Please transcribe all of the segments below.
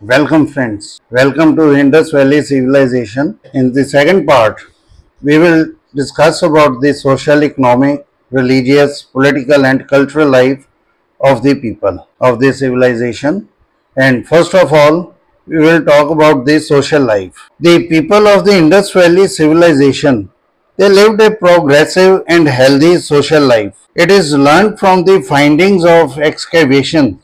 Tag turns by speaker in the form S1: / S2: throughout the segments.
S1: Welcome friends. Welcome to Indus Valley Civilization. In the second part, we will discuss about the social, economic, religious, political and cultural life of the people of the civilization. And first of all, we will talk about the social life. The people of the Indus Valley Civilization, they lived a progressive and healthy social life. It is learned from the findings of excavation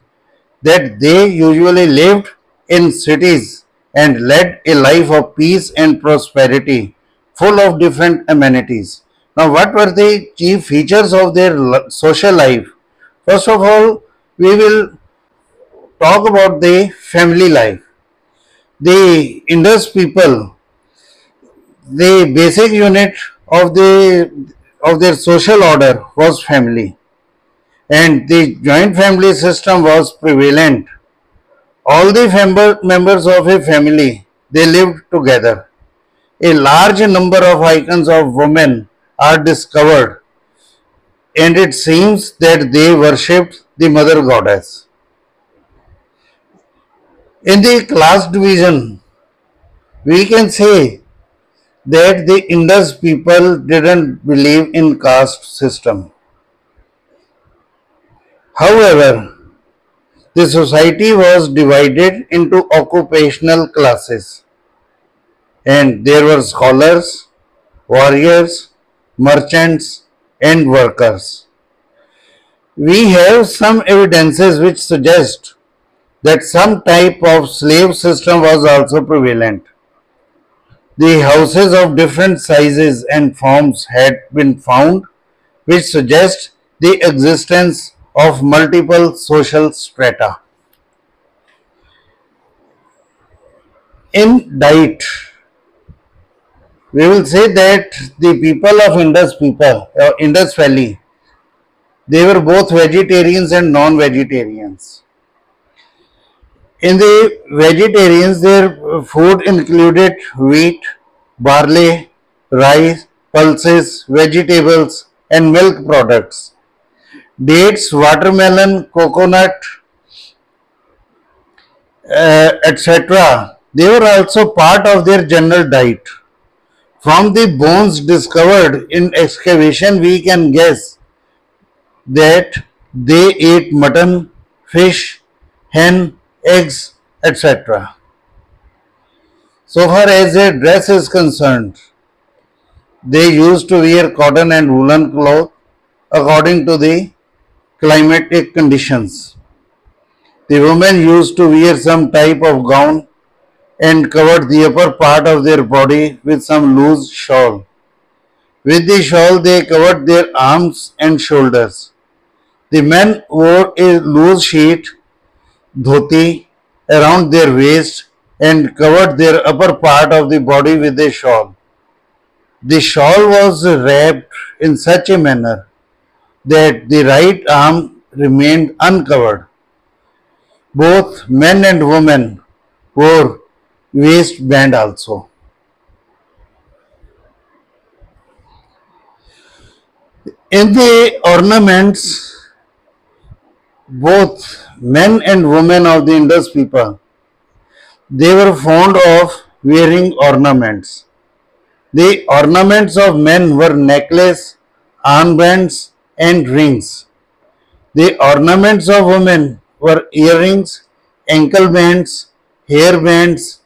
S1: that they usually lived in cities and led a life of peace and prosperity, full of different amenities. Now, what were the chief features of their social life? First of all, we will talk about the family life. The Indus people, the basic unit of their social order was family, and the joint family system was prevalent. All the members of a family, they lived together. A large number of icons of women are discovered, and it seems that they worshipped the mother goddess. In the class division, we can say that the Indus people didn't believe in caste system. However, the society was divided into occupational classes, and there were scholars, warriors, merchants, and workers. We have some evidences which suggest that some type of slave system was also prevalent. The houses of different sizes and forms had been found, which suggest the existence of multiple social strata. In diet, we will say that the people of Indus Valley, they were both vegetarians and non-vegetarians. In the vegetarians, their food included wheat, barley, rice, pulses, vegetables, and milk products. Dates, watermelon, coconut, etc. They were also part of their general diet. From the bones discovered in excavation, we can guess that they ate mutton, fish, hen, eggs, etc. So far as their dress is concerned, they used to wear cotton and woolen cloth according to the climatic conditions. The women used to wear some type of gown and covered the upper part of their body with some loose shawl. With the shawl, they covered their arms and shoulders. The men wore a loose sheet, dhoti, around their waist and covered their upper part of the body with a shawl. The shawl was wrapped in such a manner that the right arm remained uncovered. Both men and women wore waistband also. In the ornaments, both men and women of the Indus people, they were fond of wearing ornaments. The ornaments of men were necklace, armbands and rings. The ornaments of women were earrings, ankle bands, hair bands,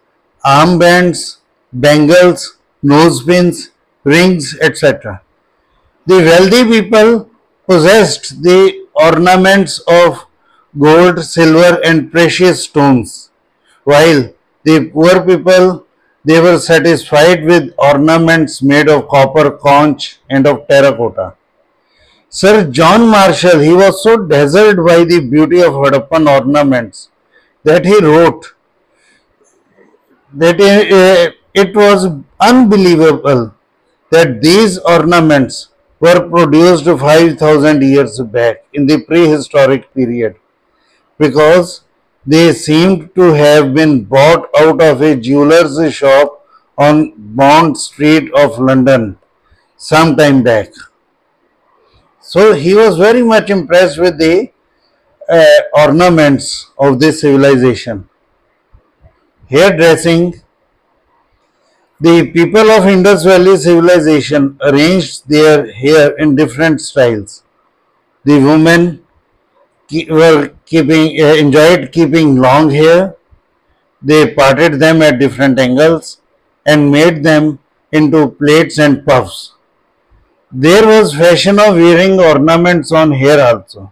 S1: armbands, bangles, nose pins, rings, etc. The wealthy people possessed the ornaments of gold, silver and precious stones, while the poor people, they were satisfied with ornaments made of copper, conch and of terracotta. Sir John Marshall, he was so dazzled by the beauty of Harappan ornaments that he wrote that it was unbelievable that these ornaments were produced 5,000 years back in the prehistoric period, because they seemed to have been bought out of a jeweller's shop on Bond Street of London some time back. So he was very much impressed with the ornaments of this civilization. hairdressing. The people of Indus Valley civilization arranged their hair in different styles. The women enjoyed keeping long hair. They parted them at different angles and made them into plaits and puffs. There was fashion of wearing ornaments on hair also.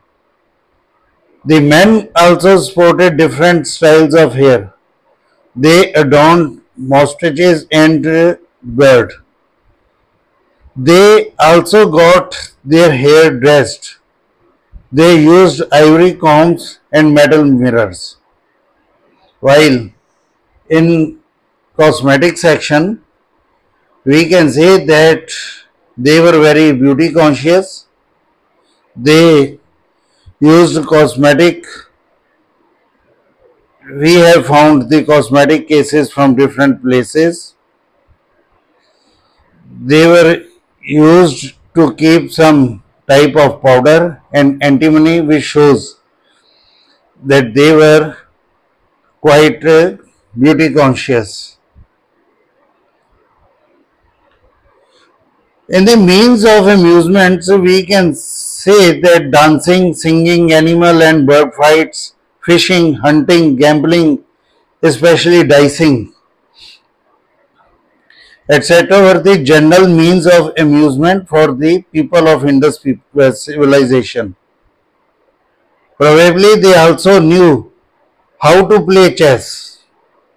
S1: The men also sported different styles of hair. They adorned mustaches and beard. They also got their hair dressed. They used ivory combs and metal mirrors. While in cosmetic section, we can say that they were very beauty conscious. They used cosmetic. We have found the cosmetic cases from different places. They were used to keep some type of powder and antimony, which shows that they were quite beauty conscious. In the means of amusement, we can say that dancing, singing, animal and bird fights, fishing, hunting, gambling, especially dicing, etc. were the general means of amusement for the people of Indus civilization. Probably they also knew how to play chess,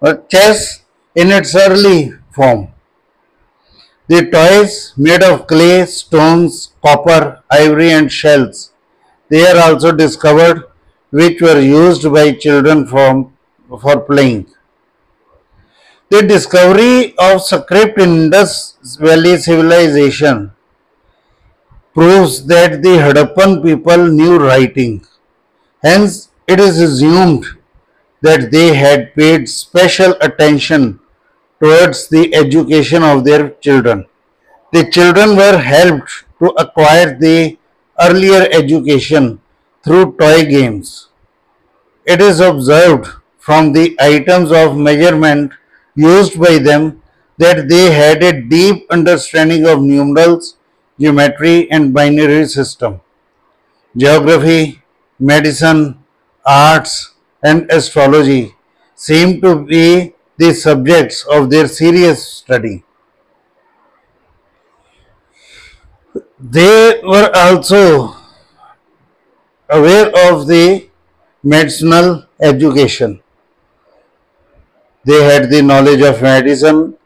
S1: but chess in its early form. The toys made of clay, stones, copper, ivory and shells, they are also discovered, which were used by children for playing. The discovery of script in Indus Valley civilization proves that the Harappan people knew writing. Hence, it is assumed that they had paid special attention towards the education of their children. The children were helped to acquire the earlier education through toy games. It is observed from the items of measurement used by them that they had a deep understanding of numerals, geometry and binary system. Geography, medicine, arts and astrology seem to be the subjects of their serious study. They were also aware of the medicinal education. They had the knowledge of medicine.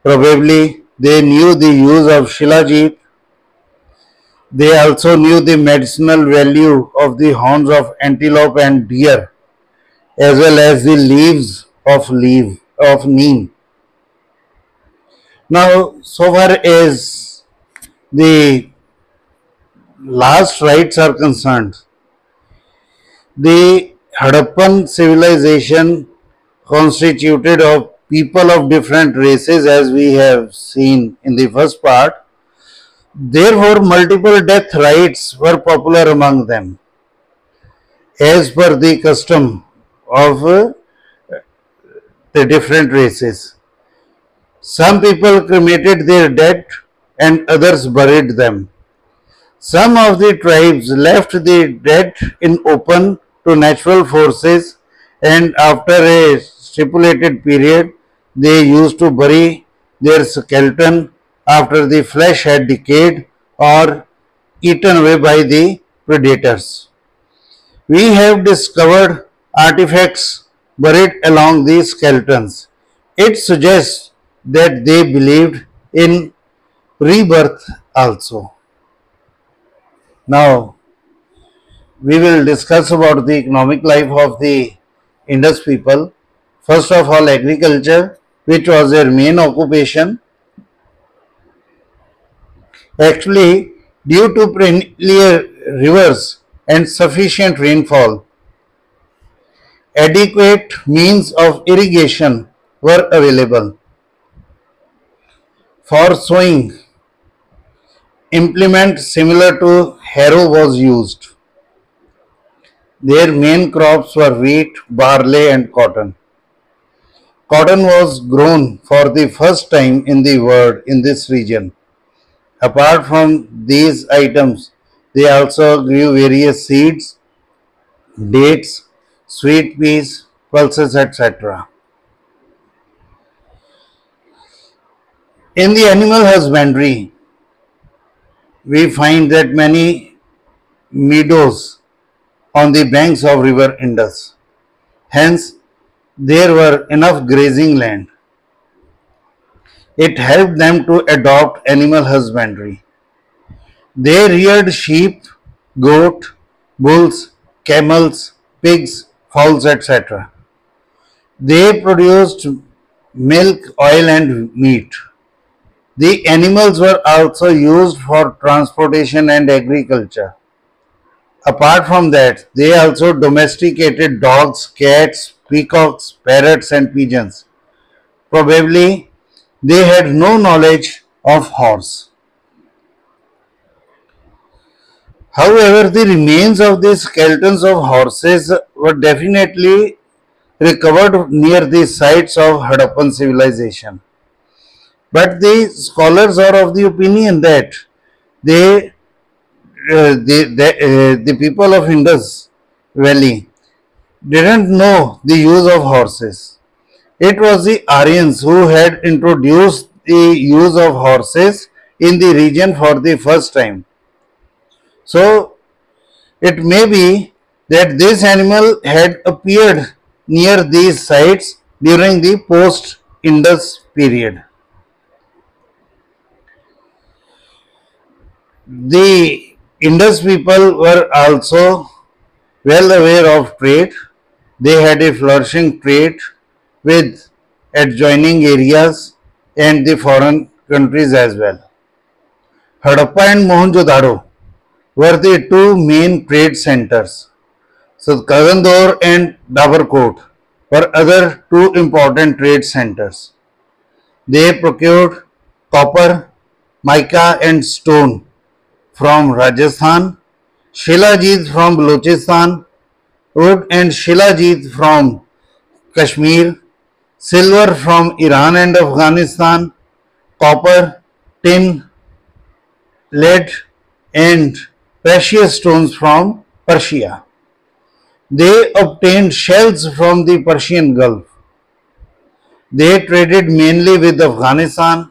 S1: Probably they knew the use of shilajit. They also knew the medicinal value of the horns of antelope and deer, as well as the leaves of neem. Now, so far as the last rites are concerned, the Harappan civilization constituted of people of different races, as we have seen in the first part. Therefore, multiple death rites were popular among them, as per the custom of the different races. Some people cremated their dead and others buried them. Some of the tribes left the dead in open to natural forces, and after a stipulated period they used to bury their skeleton after the flesh had decayed or eaten away by the predators. We have discovered artifacts buried along these skeletons. It suggests that they believed in rebirth also. Now, we will discuss about the economic life of the Indus people. First of all, agriculture, which was their main occupation. Actually, due to perennial rivers and sufficient rainfall, adequate means of irrigation were available. For sowing, implement similar to harrow was used. Their main crops were wheat, barley and cotton. Cotton was grown for the first time in the world in this region. Apart from these items, they also grew various seeds, dates, sweet peas, pulses, etc. In the animal husbandry, we find that many meadows on the banks of river Indus. Hence, there were enough grazing land. It helped them to adopt animal husbandry. They reared sheep, goat, bulls, camels, pigs, fowls, etc. They produced milk, oil, and meat. The animals were also used for transportation and agriculture. Apart from that, they also domesticated dogs, cats, peacocks, parrots, and pigeons. Probably they had no knowledge of horse. However, the remains of the skeletons of horses were definitely recovered near the sites of Harappan civilization. But the scholars are of the opinion that they, the people of Indus Valley didn't know the use of horses. It was the Aryans who had introduced the use of horses in the region for the first time. So it may be that this animal had appeared near these sites during the post-Indus period. The Indus people were also well aware of trade. They had a flourishing trade with adjoining areas and the foreign countries as well. Harappa and Mohenjo-daro were the two main trade centers. So Kagandor and Dabarkot were other two important trade centers. They procured copper, mica and stone from Rajasthan, Shilajit from Balochistan, wood and Shilajit from Kashmir, silver from Iran and Afghanistan, copper, tin, lead and precious stones from Persia. They obtained shells from the Persian Gulf. They traded mainly with Afghanistan,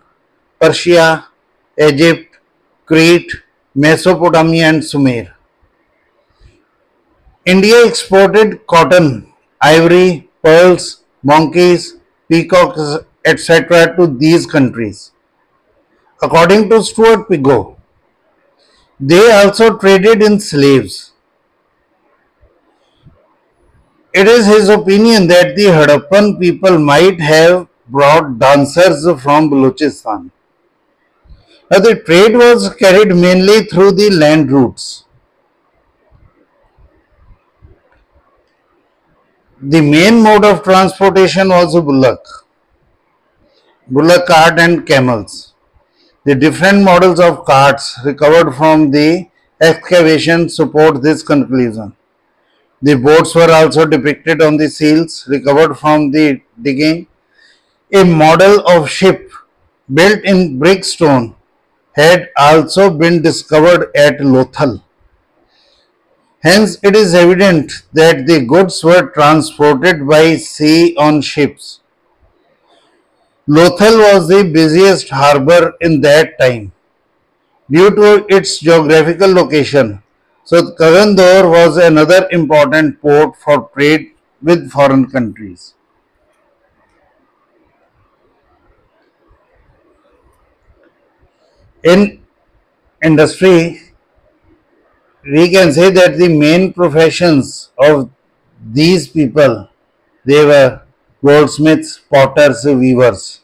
S1: Persia, Egypt, Crete, Mesopotamia and Sumer. India exported cotton, ivory, pearls, monkeys, peacocks, etc. to these countries. According to Stuart Pigou, they also traded in slaves. It is his opinion that the Harappan people might have brought dancers from Balochistan. Now, the trade was carried mainly through the land routes. The main mode of transportation was bullock cart and camels. The different models of carts recovered from the excavation support this conclusion. The boats were also depicted on the seals recovered from the digging. A model of ship built in brick stone had also been discovered at Lothal. Hence, it is evident that the goods were transported by sea on ships. Lothal was the busiest harbour in that time due to its geographical location. So, Kagandor was another important port for trade with foreign countries. In industry, we can say that the main professions of these people, they were goldsmiths, potters, weavers.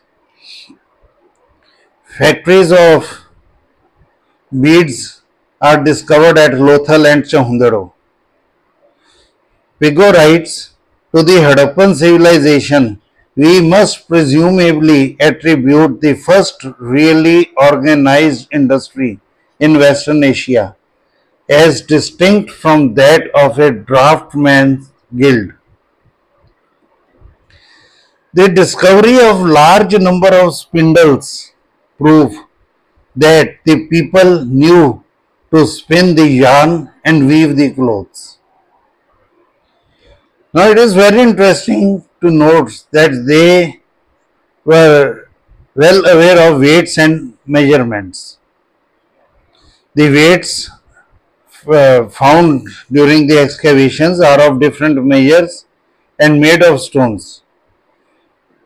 S1: Factories of beads are discovered at Lothal and Chahundaro. Pigou writes, to the Harappan civilization, we must presumably attribute the first really organized industry in Western Asia, as distinct from that of a draughtsman's guild. The discovery of large number of spindles prove that the people knew to spin the yarn and weave the clothes. Now it is very interesting to note that they were well aware of weights and measurements. The weights found during the excavations are of different measures and made of stones.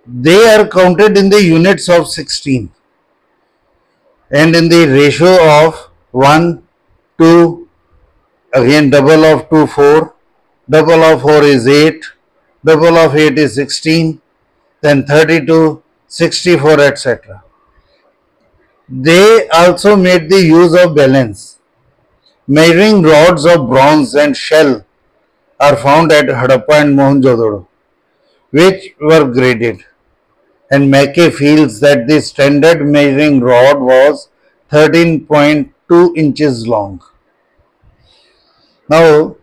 S1: They are counted in the units of 16 and in the ratio of 1, 2, again double of 2, 4, double of 4 is 8, double of 8 is 16, then 32, 64, etc. They also made the use of balance. Measuring rods of bronze and shell are found at Harappa and Mohenjo-daro, which were graded, and Mackay feels that the standard measuring rod was 13.2 inches long. Now,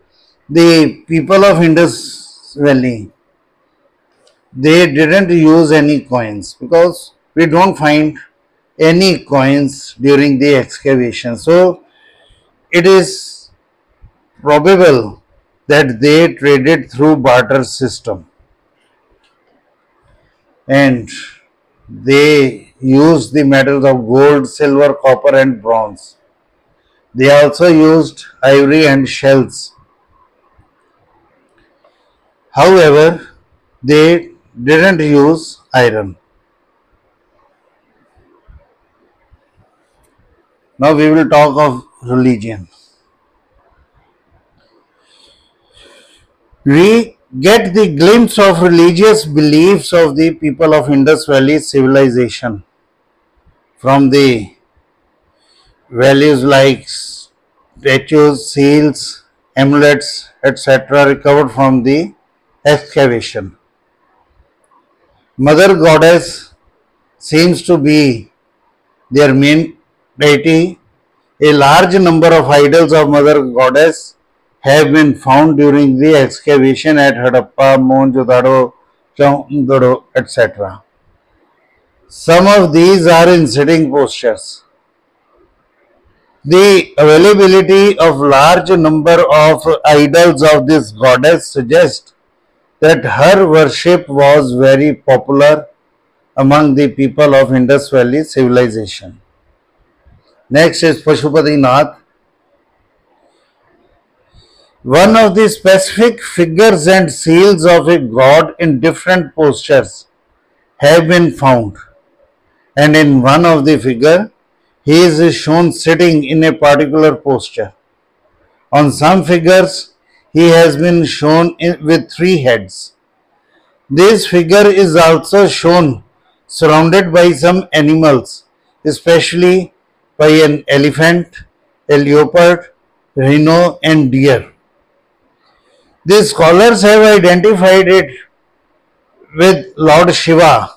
S1: the people of Indus Valley, they didn't use any coins because we don't find any coins during the excavation. So, it is probable that they traded through barter system and they used the metals of gold, silver, copper and bronze. They also used ivory and shells. However, they didn't use iron. Now we will talk of religion. We get the glimpse of religious beliefs of the people of Indus Valley civilization from the values like statues, seals, amulets, etc. recovered from the excavation. Mother Goddess seems to be their main deity. A large number of idols of Mother Goddess have been found during the excavation at Harappa, Mohenjo-daro, Mohenjo-daro, etc. Some of these are in sitting postures. The availability of large number of idols of this goddess suggests that her worship was very popular among the people of Indus Valley civilization. Next is Pashupati Nath. One of the specific figures and seals of a god in different postures have been found, and in one of the figure he is shown sitting in a particular posture. On some figures he has been shown with 3 heads. This figure is also shown surrounded by some animals, especially by an elephant, a leopard, rhino and deer. The scholars have identified it with Lord Shiva,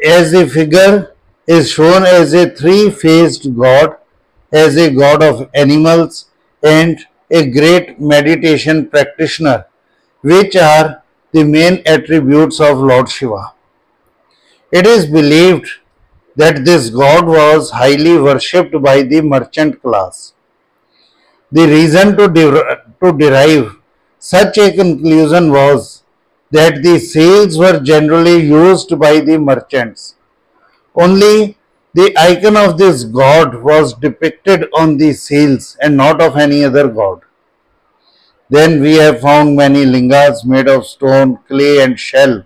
S1: as the figure is shown as a 3-faced god, as a god of animals and a great meditation practitioner, which are the main attributes of Lord Shiva. It is believed that this god was highly worshipped by the merchant class. The reason to derive such a conclusion was that the seals were generally used by the merchants. Only the icon of this god was depicted on the seals and not of any other god. Then we have found many lingas made of stone, clay and shell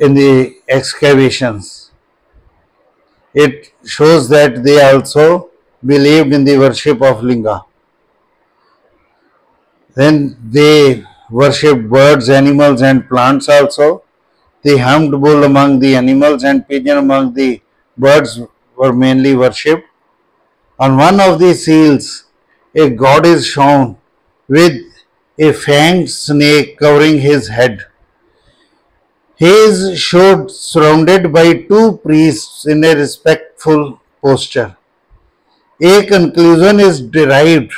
S1: in the excavations. It shows that they also believed in the worship of linga. Then they worshipped birds, animals and plants also. The humped bull among the animals and pigeon among the birds were mainly worshipped. On one of the seals, a god is shown with a fanged snake covering his head. He is showed surrounded by 2 priests in a respectful posture. A conclusion is derived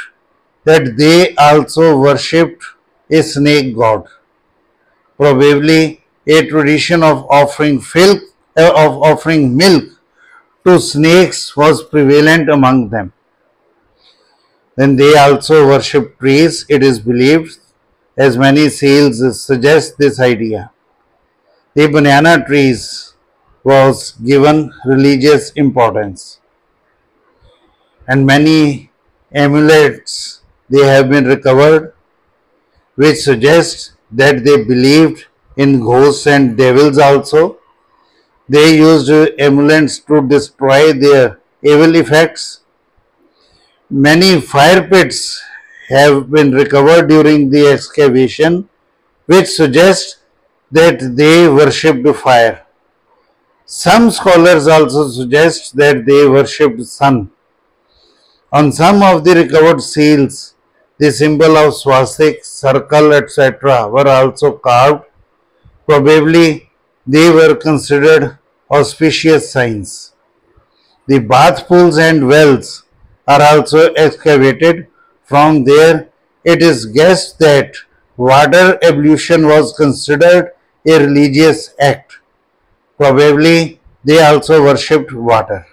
S1: that they also worshipped a snake god. Probably a tradition of offering milk to snakes was prevalent among them. Then they also worship trees, it is believed, as many seals suggest this idea. The banana trees was given religious importance, and many amulets they have been recovered, which suggests that they believed in ghosts and devils also. They used amulets to destroy their evil effects. Many fire pits have been recovered during the excavation, which suggests that they worshipped fire. Some scholars also suggest that they worshipped sun. On some of the recovered seals, the symbol of swastik, circle, etc. were also carved. Probably they were considered auspicious signs. The bath pools and wells are also excavated. From there, it is guessed that water ablution was considered a religious act. Probably they also worshipped water.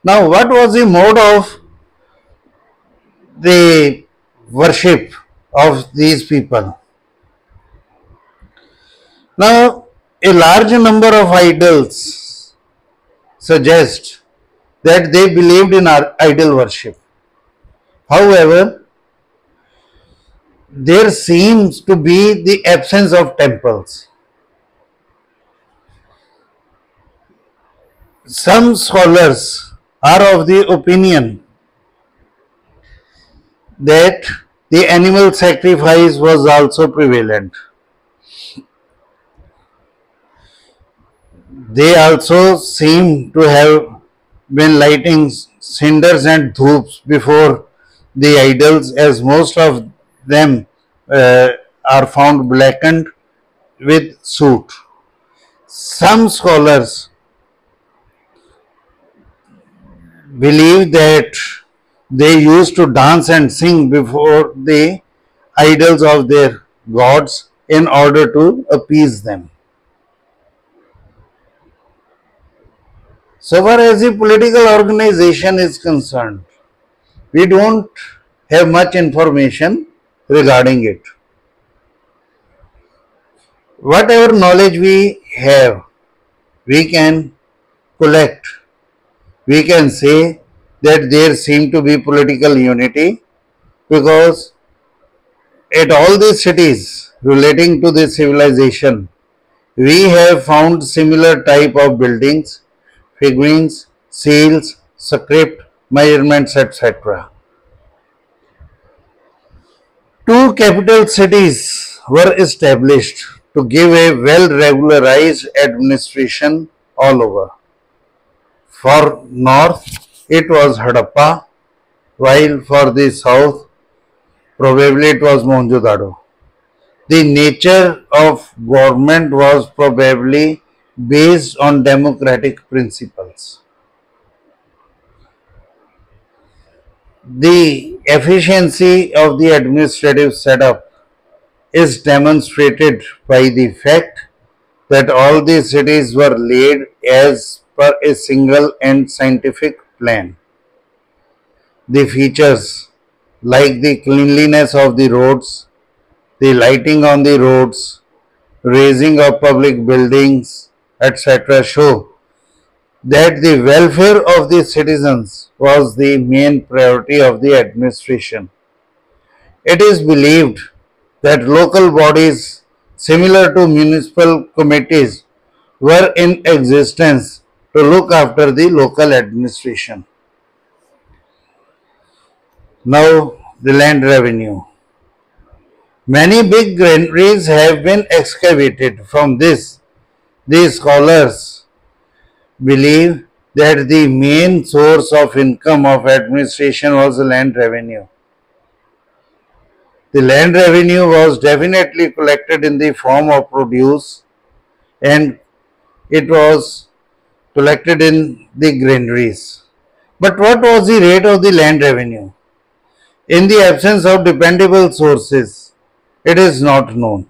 S1: Now, what was the mode of the worship of these people? Now, a large number of idols suggest that they believed in idol worship. However, there seems to be the absence of temples. Some scholars are of the opinion that the animal sacrifice was also prevalent. They also seem to have been lighting cinders and dhoops before the idols, as most of them are found blackened with soot. Some scholars believe that they used to dance and sing before the idols of their gods in order to appease them. So far as the political organization is concerned, we don't have much information regarding it. Whatever knowledge we have, we can collect. We can say that there seemed to be political unity, because at all these cities relating to this civilization, we have found similar type of buildings, figurines, seals, script, measurements, etc. Two capital cities were established to give a well-regularized administration all over. For north, it was Hadappa, while for the south, probably it was Mohenjo-daro. The nature of government was probably based on democratic principles. The efficiency of the administrative setup is demonstrated by the fact that all the cities were laid as per a single and scientific plan. The features like the cleanliness of the roads, the lighting on the roads, raising of public buildings, etc. show that the welfare of the citizens was the main priority of the administration. It is believed that local bodies similar to municipal committees were in existence to look after the local administration. Now, the land revenue. Many big granaries have been excavated. From this, the scholars believe that the main source of income of administration was the land revenue. The land revenue was definitely collected in the form of produce, and it was collected in the granaries. But what was the rate of the land revenue? In the absence of dependable sources, it is not known.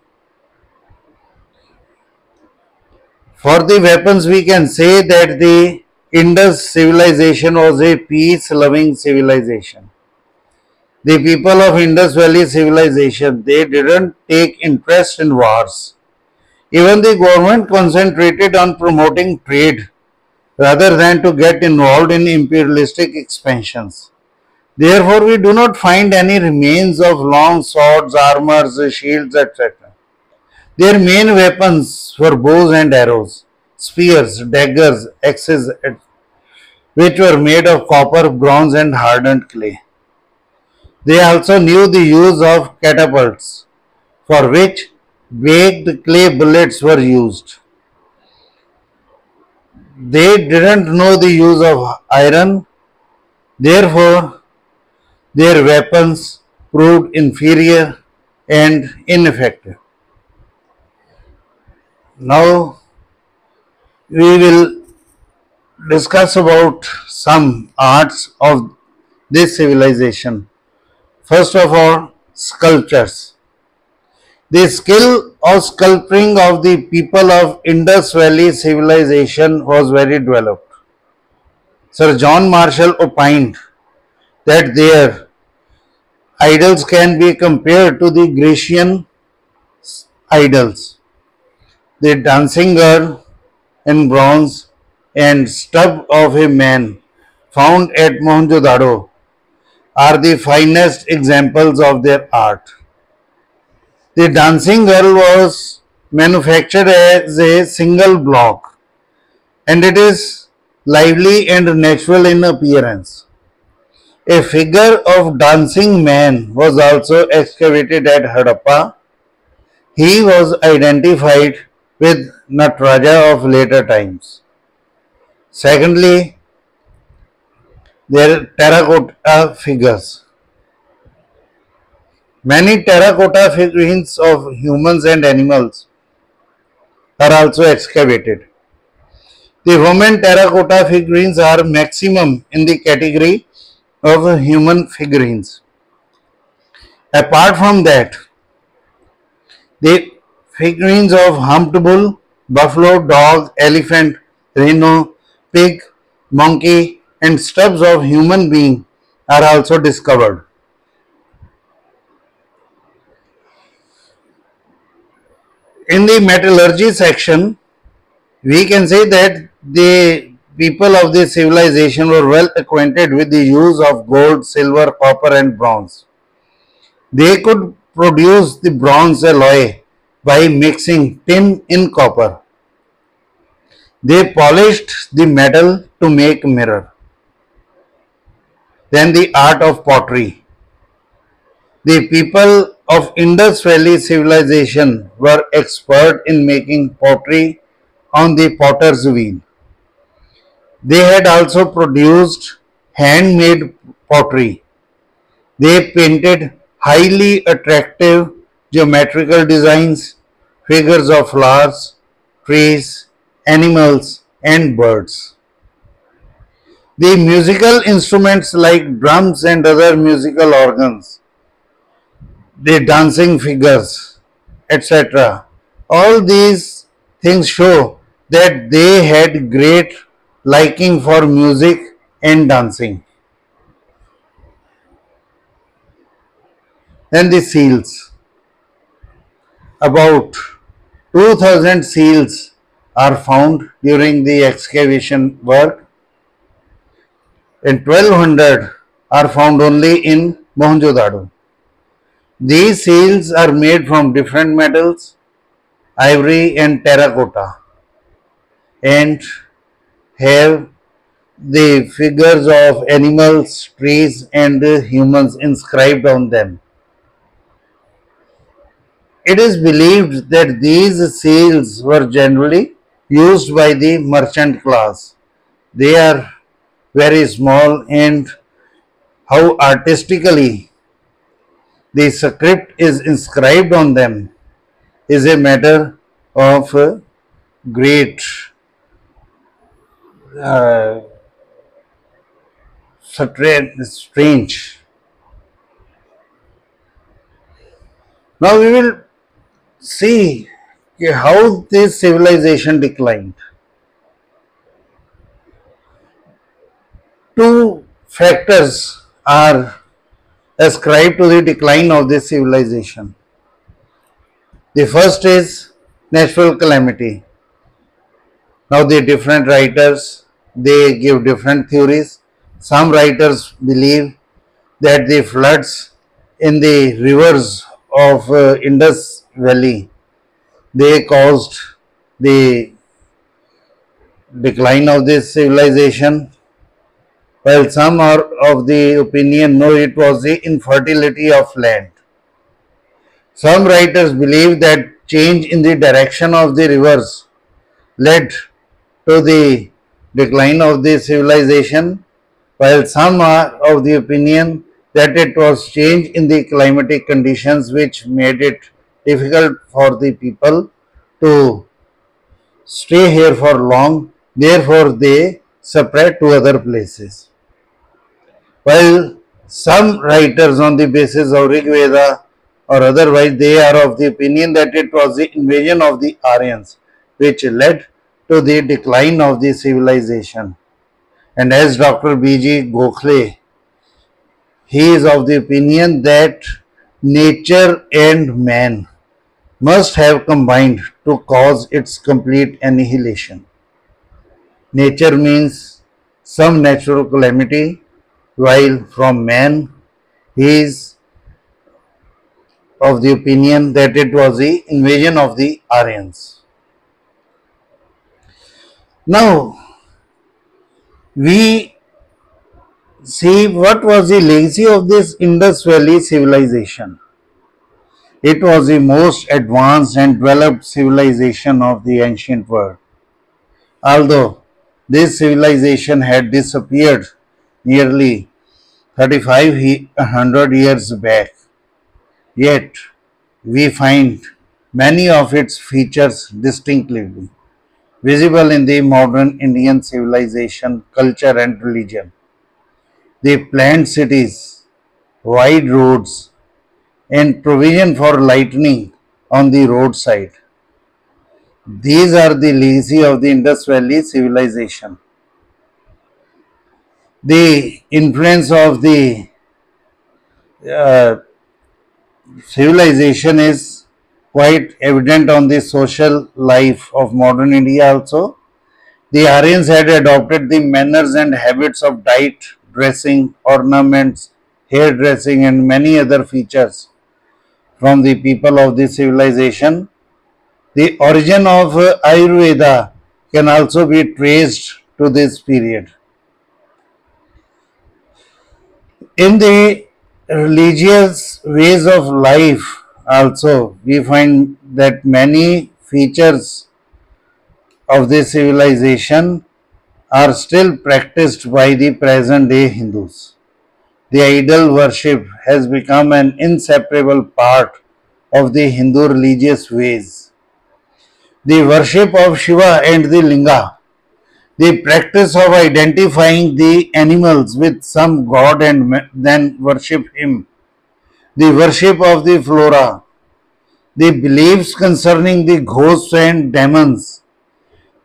S1: For the weapons, we can say that the Indus civilization was a peace-loving civilization. The people of Indus Valley civilization, they didn't take interest in wars. Even the government concentrated on promoting trade rather than to get involved in imperialistic expansions. Therefore, we do not find any remains of long swords, armors, shields, etc. Their main weapons were bows and arrows, spears, daggers, axes, which were made of copper, bronze, and hardened clay. They also knew the use of catapults, for which baked clay bullets were used. They didn't know the use of iron, therefore, their weapons proved inferior and ineffective. Now, we will discuss about some arts of this civilization. First of all, sculptures. The skill of sculpting of the people of Indus Valley civilization was very developed. Sir John Marshall opined that their idols can be compared to the Grecian idols. The dancing girl in bronze and stub of a man found at Mohenjo-daro are the finest examples of their art. The dancing girl was manufactured as a single block and it is lively and natural in appearance. A figure of dancing man was also excavated at Harappa. He was identified with Nataraja of later times. Secondly, their terracotta figures. Many terracotta figurines of humans and animals are also excavated. The women terracotta figurines are maximum in the category of human figurines. Apart from that, the figurines of humped bull, buffalo, dog, elephant, rhino, pig, monkey, and stubs of human being are also discovered. In the metallurgy section, we can say that the people of this civilization were well acquainted with the use of gold, silver, copper, and bronze. They could produce the bronze alloy by mixing tin in copper. They polished the metal to make mirror. Then the art of pottery. The people of Indus Valley civilization were expert in making pottery on the potter's wheel. They had also produced handmade pottery. They painted highly attractive geometrical designs, figures of flowers, trees, animals, and birds. The musical instruments like drums and other musical organs, the dancing figures, etc. All these things show that they had great liking for music and dancing. Then the seals. About 2000 seals are found during the excavation work and 1200 are found only in Mohenjo-daro. These seals are made from different metals, ivory and terracotta, and have the figures of animals, trees and humans inscribed on them. It is believed that these seals were generally used by the merchant class. They are very small and how artistically the script is inscribed on them is a matter of great uh, strange. Now we will see how this civilization declined. Two factors are ascribed to the decline of this civilization. The first is natural calamity. Now the different writers, they give different theories. Some writers believe that the floods in the rivers of Indus Valley, they caused the decline of this civilization, while some are of the opinion no, it was the infertility of land. Some writers believe that change in the direction of the rivers led to the decline of the civilization, while some are of the opinion that it was change in the climatic conditions which made it difficult for the people to stay here for long, therefore they spread to other places. While some writers on the basis of Rig Veda or otherwise, they are of the opinion that it was the invasion of the Aryans which led to the decline of the civilization. And as Dr. B.G. Gokhale, he is of the opinion that nature and man must have combined to cause its complete annihilation. Nature means some natural calamity, while from man he is of the opinion that it was the invasion of the Aryans. Now, we see what was the legacy of this Indus Valley civilization. It was the most advanced and developed civilization of the ancient world. Although this civilization had disappeared nearly 3500 years back, yet we find many of its features distinctively visible in the modern Indian civilization, culture and religion. The planned cities, wide roads, and provision for lighting on the roadside. These are the legacy of the Indus Valley civilization. The influence of the uh, civilization is quite evident on the social life of modern India also. The Aryans had adopted the manners and habits of diet, dressing, ornaments, hairdressing, and many other features from the people of the civilization. The origin of Ayurveda can also be traced to this period. In the religious ways of life, also, we find that many features of this civilization are still practiced by the present day Hindus. The idol worship has become an inseparable part of the Hindu religious ways. The worship of Shiva and the Linga, the practice of identifying the animals with some god and then worship him, the worship of the flora, the beliefs concerning the ghosts and demons,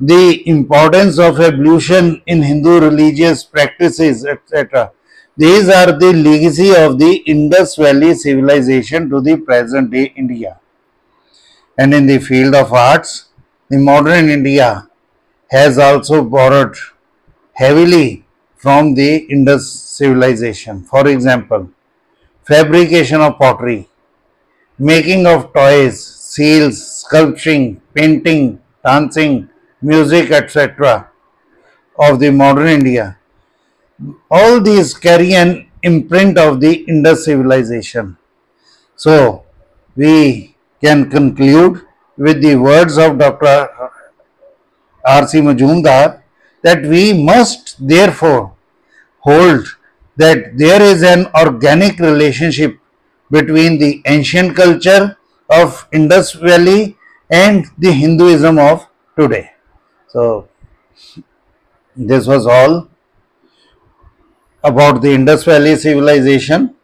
S1: the importance of evolution in Hindu religious practices, etc. These are the legacy of the Indus Valley civilization to the present day India. And in the field of arts, the modern India has also borrowed heavily from the Indus civilization. For example, fabrication of pottery, making of toys, seals, sculpturing, painting, dancing, music, etc. of the modern India. All these carry an imprint of the Indus civilization. So, we can conclude with the words of Dr. R.C. Majumdar that we must therefore hold that there is an organic relationship between the ancient culture of Indus Valley and the Hinduism of today. So, this was all about the Indus Valley civilization.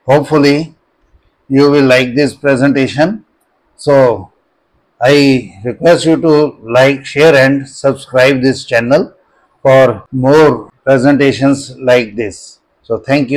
S1: Hopefully, you will like this presentation. So, I request you to like, share and subscribe this channel for more presentations like this. So thank you.